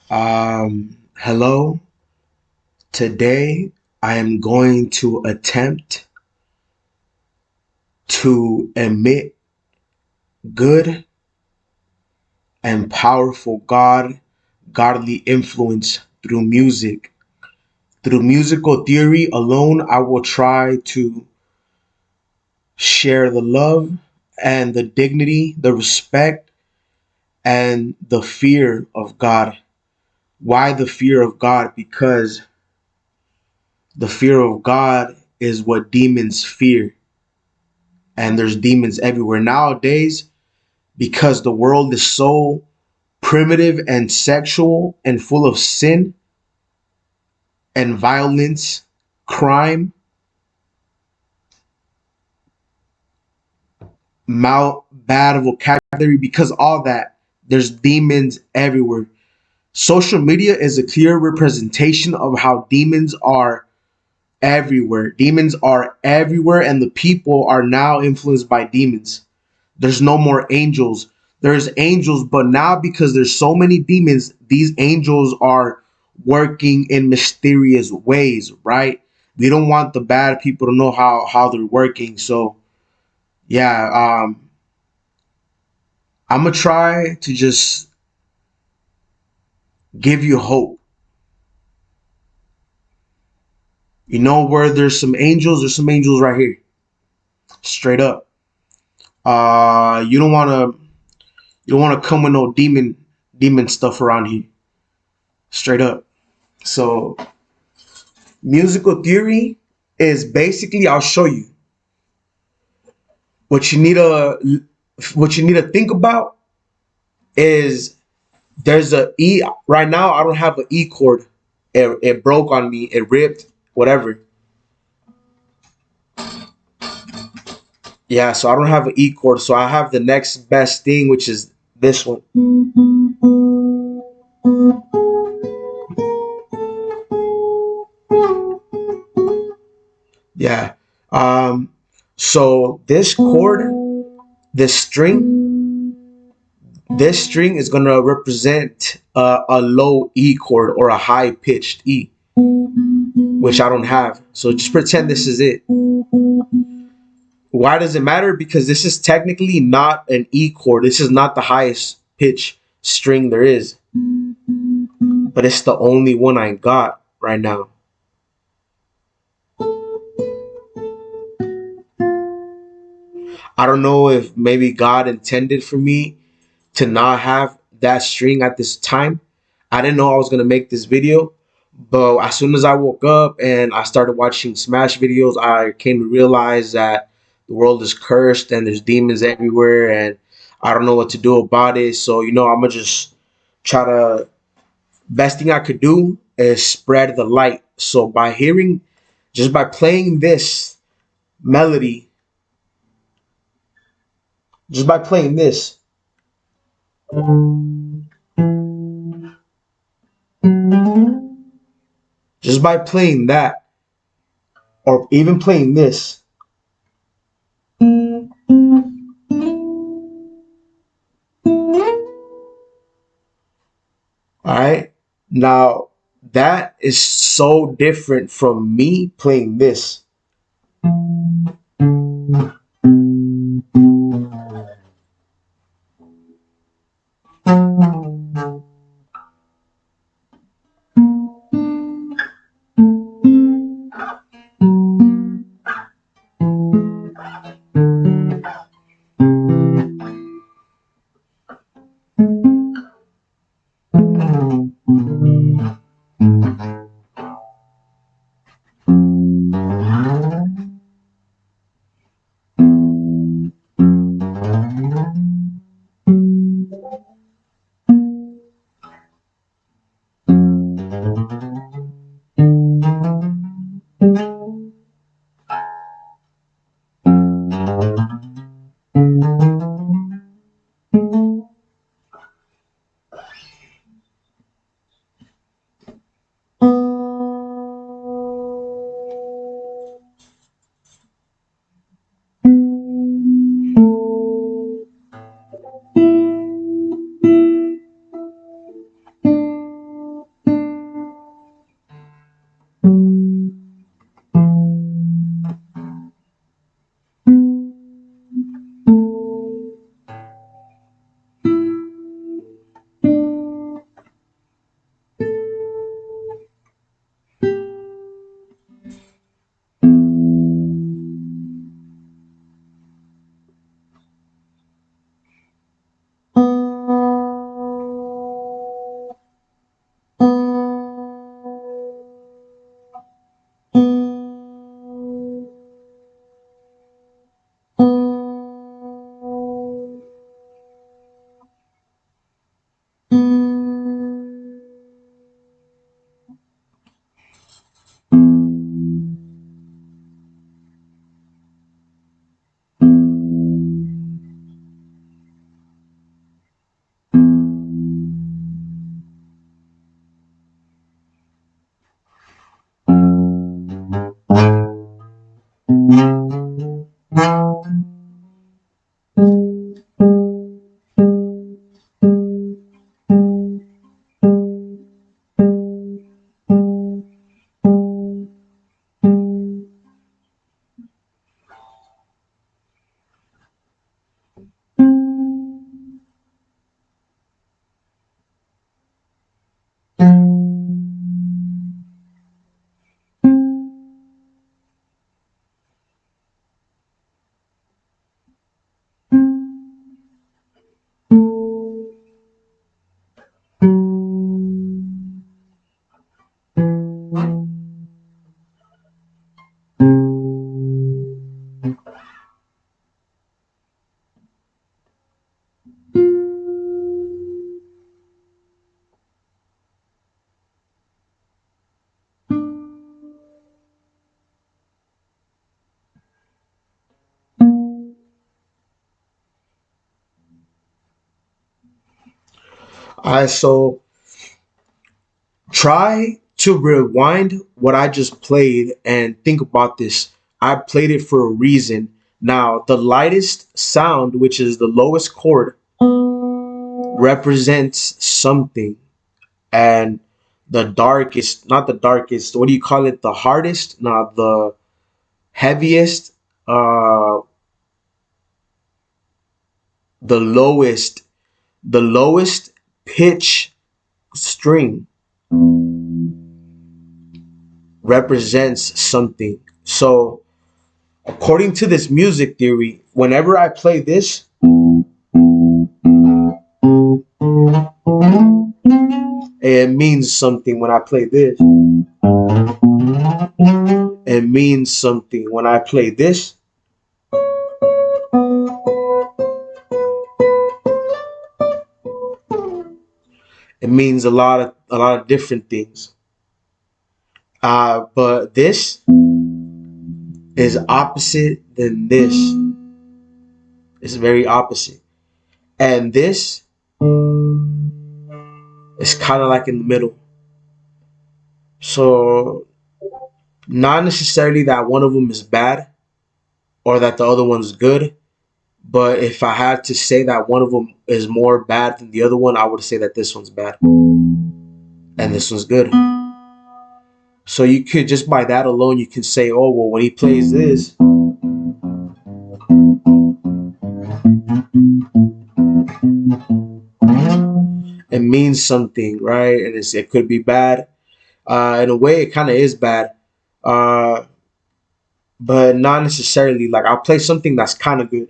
Hello. Today I am going to attempt to emit good and powerful godly influence through music. Through musical theory alone, I will try to share the love and the dignity, the respect, and the fear of God. Why the fear of God? Because the fear of God is what demons fear. And there's demons everywhere nowadays because the world is so primitive and sexual and full of sin and violence, crime, bad vocabulary. Because all that, there's demons everywhere. Social media is a clear representation of how demons are everywhere. Demons are everywhere, and the people are now influenced by demons. There's no more angels. There's angels, but now because there's so many demons, these angels are working in mysterious ways, right? We don't want the bad people to know how they're working. So yeah, I'm gonna try to just give you hope. You know where there's some angels right here, straight up. You don't wanna come with no demon stuff around here, straight up. So musical theory is basically, I'll show you what you need to think about is there's a E right now. I don't have an E chord. It broke on me. It ripped. Whatever. Yeah, so I don't have an E chord. So I have the next best thing, which is this one. Yeah. Um. So this string, this string is gonna represent a low E chord or a high pitched E, which I don't have. So just pretend this is it. Why does it matter? Because this is technically not an E chord. This is not the highest pitch string there is, but it's the only one I got right now. I don't know if maybe God intended for me to not have that string at this time. I didn't know I was gonna make this video, but as soon as I woke up and I started watching Smash videos, I came to realize that the world is cursed and there's demons everywhere, and I don't know what to do about it. So I'm gonna just try to. Best thing I could do is spread the light. So just by playing this melody, just by playing this. Just by playing that, or even playing this, all right? Now, that is so different from me playing this. Alright, so try to rewind what I just played and think about this. I played it for a reason. Now, the lightest sound, which is the lowest chord, represents something. And the darkest, not the darkest, what do you call it? The hardest, not the heaviest, uh, the lowest, the lowest pitch string represents something. So, according to this music theory, whenever I play this, it means something. When I play this, it means something. When I play this, it means a lot of different things. But this is opposite than this. It's very opposite. And this is kind of like in the middle. So, not necessarily that one of them is bad or that the other one's good. But if I had to say that one of them is more bad than the other one, I would say that this one's bad and this one's good. So you could, just by that alone, you can say, oh, well, when he plays this, it means something, right? And it could be bad. In a way, it kind of is bad, uh, but not necessarily. Like, I'll play something that's kind of good.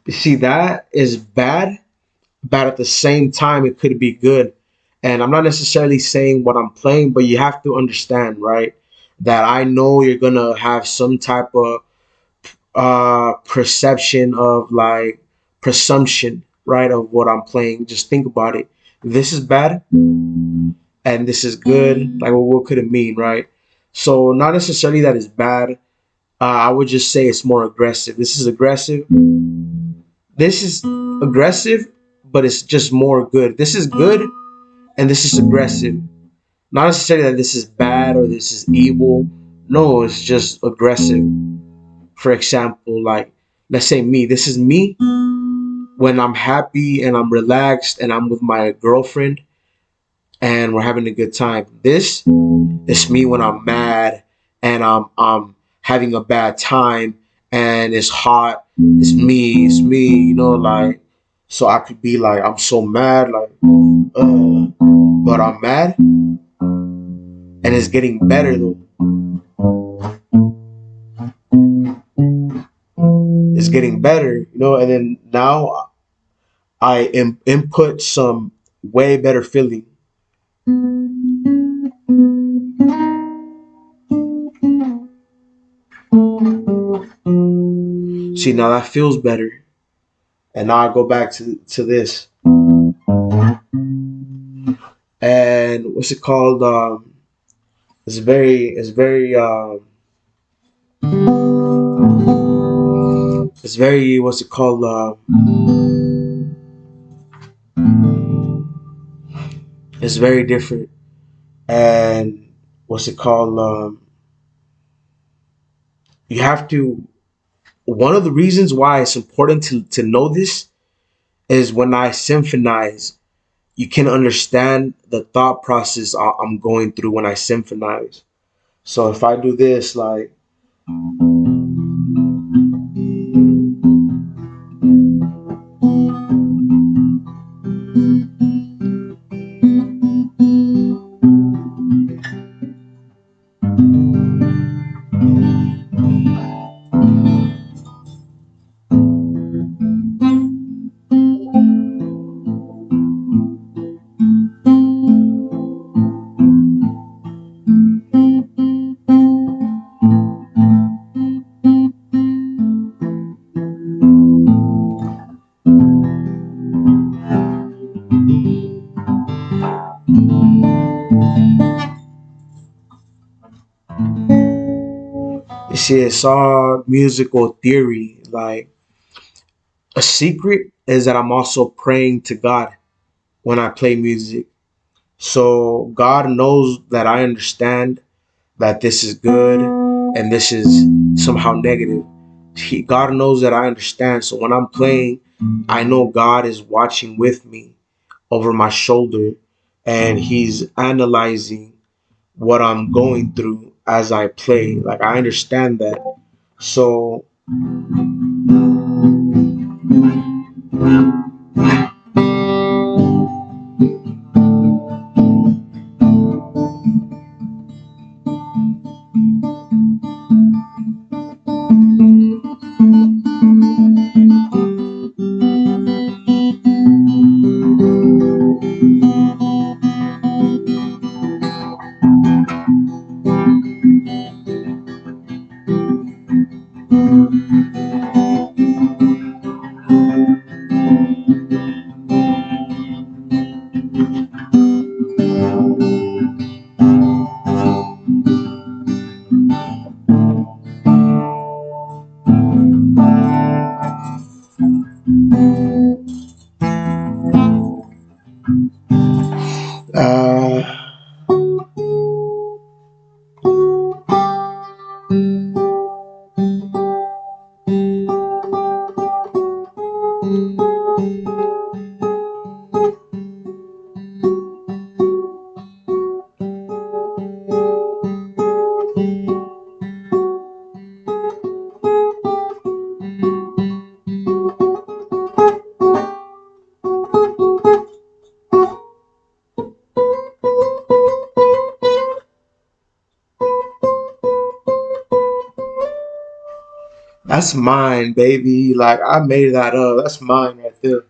You see, that is bad, but at the same time, it could be good. And I'm not necessarily saying what I'm playing, but you have to understand, right? That I know you're gonna have some type of perception of, like, presumption, right, of what I'm playing. Just think about it. This is bad and this is good. Like, well, what could it mean, right? So, not necessarily that it's bad. I would just say it's more aggressive. This is aggressive. This is aggressive, but it's just more good. This is good and this is aggressive. Not necessarily that this is bad or this is evil. No, it's just aggressive. For example, like, let's say me. This is me when I'm happy and I'm relaxed and I'm with my girlfriend and we're having a good time. This is me when I'm mad and I'm having a bad time and it's hot. It's me, like, so I could be like, I'm so mad, like, but I'm mad and it's getting better though. It's getting better, and then now I input some way better feeling. See, now that feels better. And now I go back to this. And what's it called? It's very, what's it called? It's very different. And what's it called? You have to, one of the reasons why it's important to know this is when I symphonize, you can understand the thought process I'm going through when I symphonize. So if I do this, like, See, it's all musical theory. Like, a secret is that I'm also praying to God when I play music. So God knows that I understand that this is good and this is somehow negative. God knows that I understand. So when I'm playing, I know God is watching with me over my shoulder, and He's analyzing what I'm going through as I play. Like, I understand that. So uh, that's mine, baby. Like, I made that up. That's mine right there.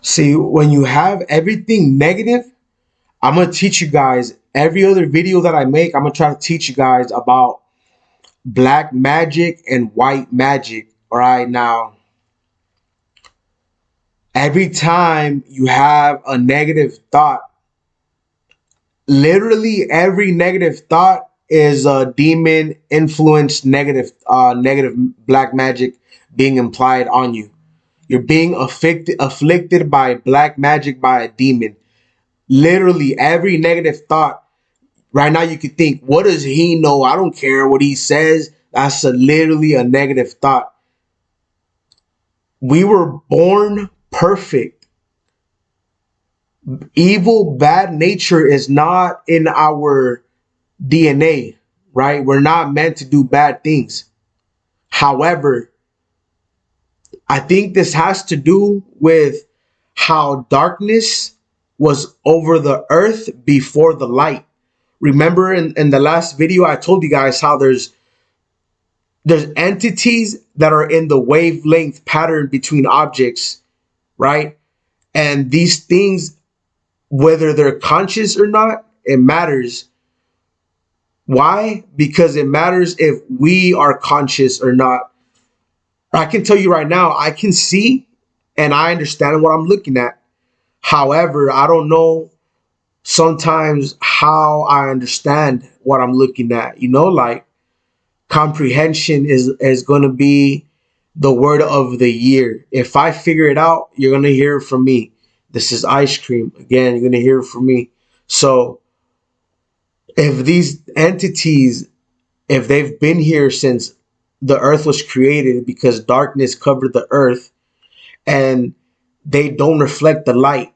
See, when you have everything negative, I'm gonna teach you guys every other video that I make. I'm gonna try to teach you guys about black magic and white magic. All right, now every time you have a negative thought, literally every negative thought is a demon influenced negative black magic being implied on you. You're being afflicted by black magic by a demon. Literally every negative thought. Right now you could think, what does he know? I don't care what he says. That's literally a negative thought. We were born perfect. Evil, bad nature is not in our DNA, right? We're not meant to do bad things. However, I think this has to do with how darkness was over the earth before the light. Remember in the last video, I told you guys how there's entities that are in the wavelength pattern between objects, right? And these things, whether they're conscious or not, it matters. Why? Because it matters if we are conscious or not. I can tell you right now, I can see and I understand what I'm looking at. However, I don't know sometimes how I understand what I'm looking at. You know, like, comprehension is going to be the word of the year. If I figure it out, you're going to hear it from me. This is Ice Cream. Again, you're going to hear it from me. So if these entities, if they've been here since the earth was created, because darkness covered the earth and they don't reflect the light.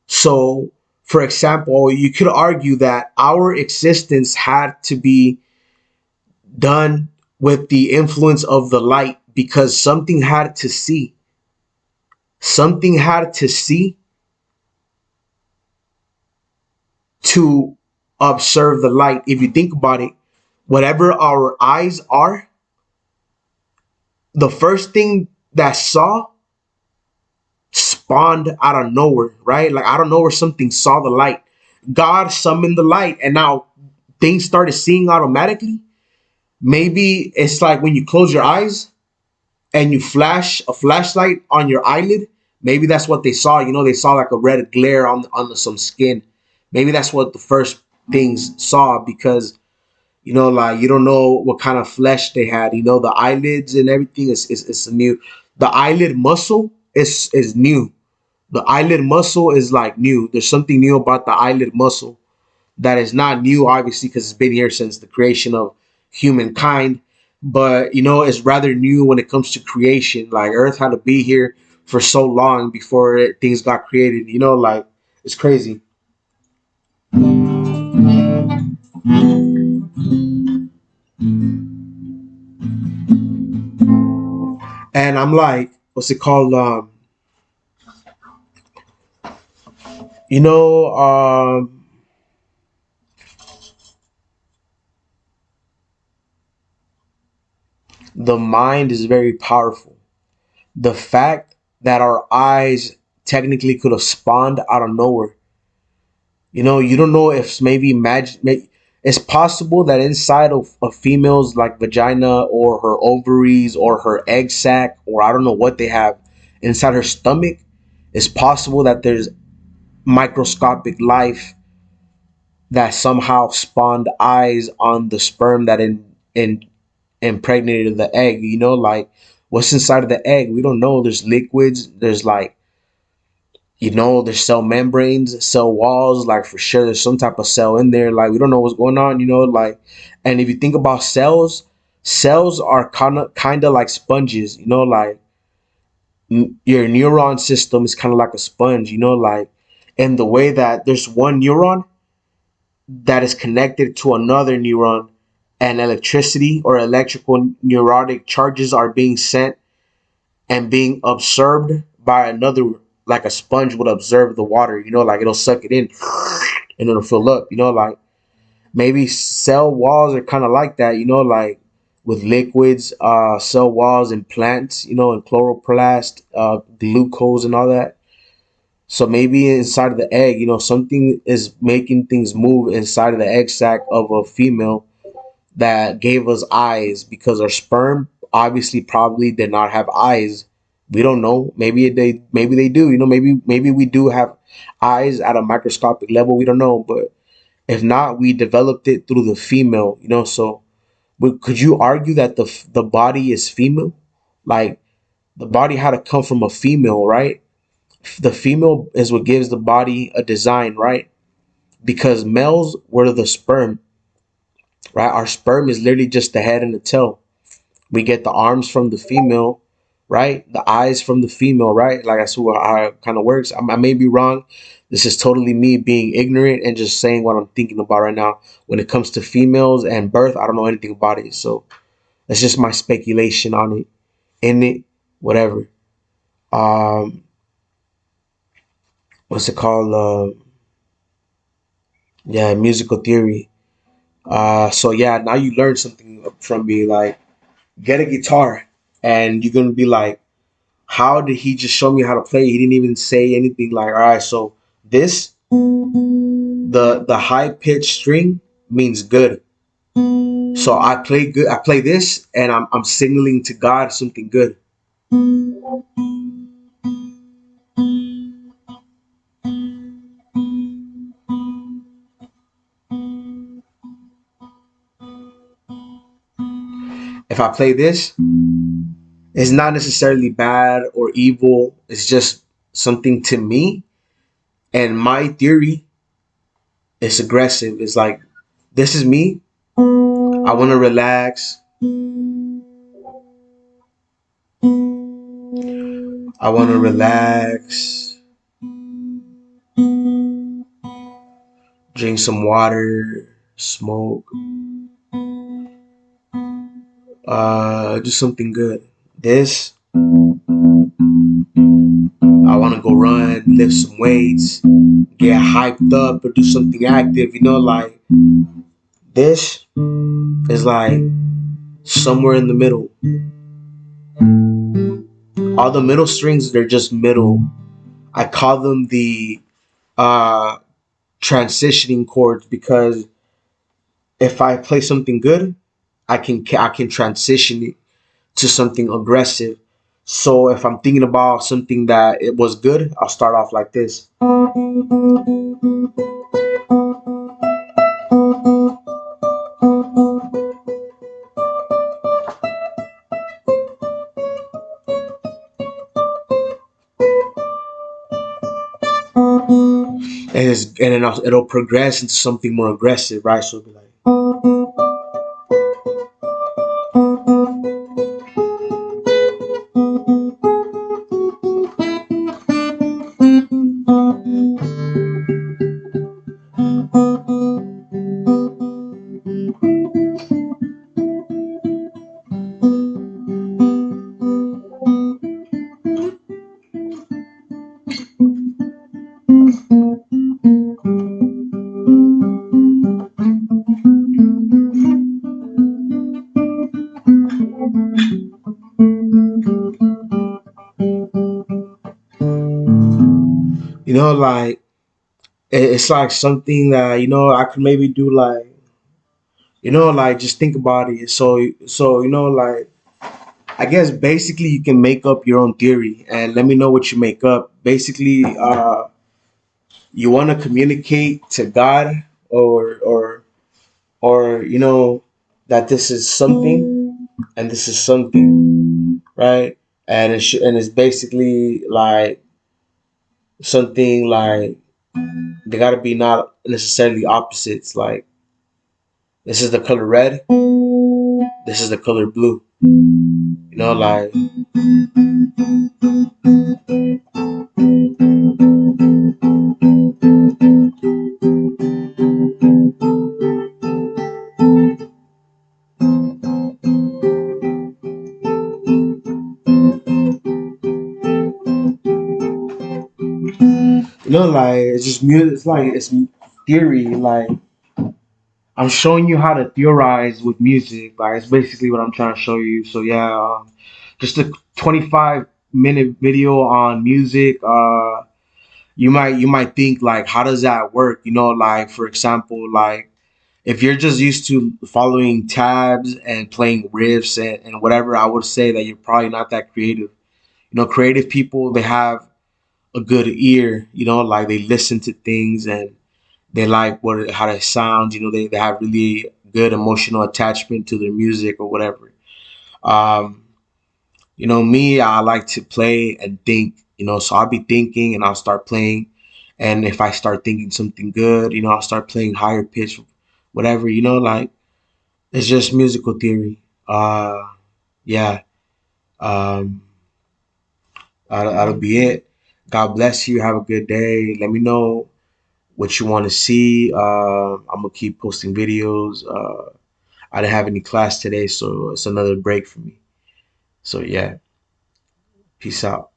So, for example, you could argue that our existence had to be done with the influence of the light, because something had to see. Something had to see to observe the light. If you think about it, whatever our eyes are, the first thing that saw spawned out of nowhere, right? Like, out of nowhere, something saw the light. God summoned the light, and now things started seeing automatically. Maybe it's like when you close your eyes and you flash a flashlight on your eyelid. Maybe that's what they saw. They saw like a red glare on some skin. Maybe that's what the first things saw, because like you don't know what kind of flesh they had. The eyelids and everything is new. The eyelid muscle is new. The eyelid muscle is like new. There's something new about the eyelid muscle that is not new, obviously, because it's been here since the creation of humankind. But it's rather new when it comes to creation. Like Earth had to be here for so long before things got created. Like it's crazy. And I'm like, what's it called? You know, the mind is very powerful. The fact that our eyes technically could have spawned out of nowhere. You don't know if maybe magic. It's possible that inside of a female's like vagina or her ovaries or her egg sac, or I don't know what they have inside her stomach. It's possible that there's microscopic life that somehow spawned eyes on the sperm that in impregnated the egg. Like what's inside of the egg, we don't know. There's liquids. There's like there's cell membranes, cell walls. Like for sure, there's some type of cell in there. Like we don't know what's going on. Like, and if you think about cells, cells are kind of like sponges. Like your neuron system is kind of like a sponge. Like in the way that there's one neuron that is connected to another neuron, and electricity or electrical neurotic charges are being sent and being absorbed by another, like a sponge would observe the water. Like it'll suck it in and it'll fill up. Like maybe cell walls are kind of like that. Like with liquids, cell walls and plants, and chloroplast, glucose and all that. So maybe inside of the egg, something is making things move inside of the egg sac of a female that gave us eyes, because our sperm obviously probably did not have eyes. We don't know. Maybe they do. Maybe we do have eyes at a microscopic level. We don't know. But if not, we developed it through the female. So but could you argue that the body is female? Like the body had to come from a female, right? The female is what gives the body a design, right? Because males were the sperm, right? Our sperm is literally just the head and the tail. We get the arms from the female, right? The eyes from the female, right? Like that's how it kind of works. I may be wrong. This is totally me being ignorant and just saying what I'm thinking about right now. When it comes to females and birth, I don't know anything about it. So that's just my speculation on it, in it, whatever. Um, what's it called? Yeah, musical theory. So yeah, now you learned something from me. Like, get a guitar, and you're gonna be like, how did he just show me how to play? He didn't even say anything. Like, all right, so this, the high pitched string means good. So I play good. I play this, and I'm signaling to God something good. If I play this, it's not necessarily bad or evil. It's just something to me, and my theory is aggressive. It's like, this is me. I want to relax. I want to relax, drink some water, smoke, do something good. This, I want to go run, lift some weights, get hyped up, or do something active. Like this is like somewhere in the middle. All the middle strings, they're just middle. I call them the uh, transitioning chords, because if I play something good, I can transition it to something aggressive. So if I'm thinking about something that it was good, I'll start off like this. And then it'll progress into something more aggressive, right? So it'll be like, like it's like something that I could maybe do, like like just think about it. So like I guess basically you can make up your own theory and let me know what you make up. Basically, you want to communicate to God, or that this is something and this is something, right? And it's basically like something like they gotta be not necessarily opposites. Like this is the color red, this is the color blue. Like like it's just music. It's like it's theory. Like I'm showing you how to theorize with music. Like it's basically what I'm trying to show you. So yeah, just a 25-minute video on music. You might think like, how does that work? Like for example, like if you're just used to following tabs and playing riffs and whatever, I would say that you're probably not that creative. Creative people, they have a good ear. Like they listen to things and they like how it sounds. They have really good emotional attachment to their music or whatever. Um, me, I like to play and think. So I'll be thinking and I'll start playing. And if I start thinking something good, I'll start playing higher pitch, whatever. Like it's just musical theory. Yeah. Um, that'll be it. God bless you. Have a good day. Let me know what you want to see. I'm gonna keep posting videos. I didn't have any class today, so it's another break for me. So yeah, peace out.